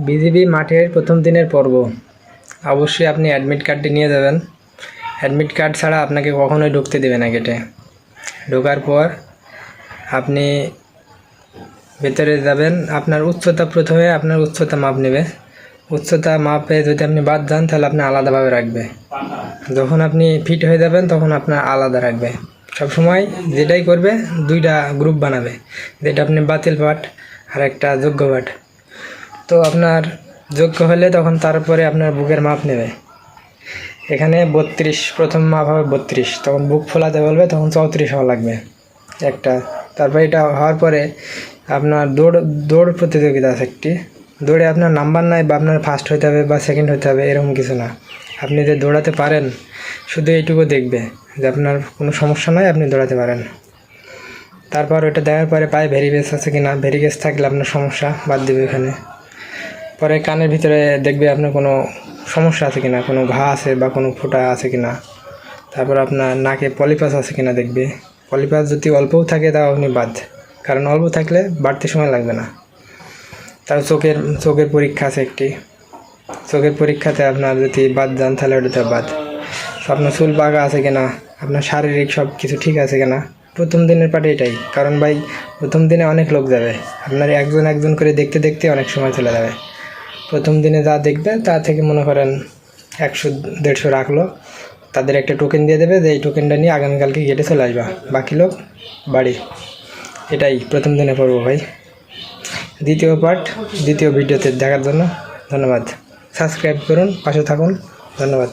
BGB মাঠের প্রথম দিনের পর্ব। অবশ্যই আপনি অ্যাডমিট কার্ডটি নিয়ে যাবেন। অ্যাডমিট কার্ড ছাড়া আপনাকে কখনোই ঢুকতে দেবে না গেটে। ঢোকার পর আপনি ভেতরে যাবেন। আপনার উচ্চতা, প্রথমে আপনার উচ্চতা মাপ নেবে। উচ্চতা মাপে যদি আপনি বাদ যান তাহলে আপনি আলাদাভাবে রাখবে। যখন আপনি ফিট হয়ে যাবেন তখন আপনার আলাদা রাখবে। সবসময় যেটাই করবে দুইটা গ্রুপ বানাবে, যেটা আপনি বাতিল পাঠ আর একটা যোগ্য পাঠ। তো আপনার যোগ্য হলে তখন তারপরে আপনার বুকের মাপ নেবে। এখানে 32 প্রথম মাপ হবে 32, তখন বুক ফোলাতে বলবে, তখন 34 হওয়া লাগবে একটা। তারপরে এটা হওয়ার পরে আপনার দৌড় প্রতিযোগিতা আছে একটি। দৌড়ে আপনার নাম্বার নাই বা আপনার ফার্স্ট হতে হবে বা সেকেন্ড হতে হবে এরকম কিছু না। আপনি যে দৌড়াতে পারেন শুধু এইটুকু দেখবে যে আপনার কোনো সমস্যা নয়, আপনি দৌড়াতে পারেন। তারপর ওটা দেখার পরে পায়ে ভেরিকেজ আছে কিনা, ভেরিকেজ থাকলে আপনার সমস্যা বাদ দেবে এখানে। পরে কানের ভিতরে দেখবে আপনার কোনো সমস্যা আছে কিনা, কোনো ঘা আছে বা কোনো ফোঁটা আছে কিনা। তারপর আপনার নাকে পলিপাস আছে কিনা দেখবে। পলিপাস যদি অল্পও থাকে তাও আপনি বাদ, কারণ অল্প থাকলে বাড়তে সময় লাগবে না। তার চোখের পরীক্ষা আছে একটি। চোখের পরীক্ষাতে আপনার যদি বাদ যান তাহলে ওটাতে বাদ। আপনার চুল পাকা আছে কিনা, আপনার শারীরিক সব কিছু ঠিক আছে কিনা। প্রথম দিনের পাটে এটাই, কারণ ভাই প্রথম দিনে অনেক লোক যাবে। আপনার একজন করে দেখতে দেখতে অনেক সময় চলে যাবে। প্রথম দিনে যা দেখবে তা থেকে মনে করেন 100-150 রাখলো, তাদের একটা টোকেন দিয়ে দেবে যে এই টোকেনটা নিয়ে আগামীকালকে গেটে চলে আসবা, বাকি লোক বাড়ি। এটাই প্রথম দিনে পড়ব ভাই। দ্বিতীয় পার্ট দ্বিতীয় ভিডিওতে দেখার জন্য ধন্যবাদ। সাবস্ক্রাইব করুন, পাশে থাকুন। ধন্যবাদ।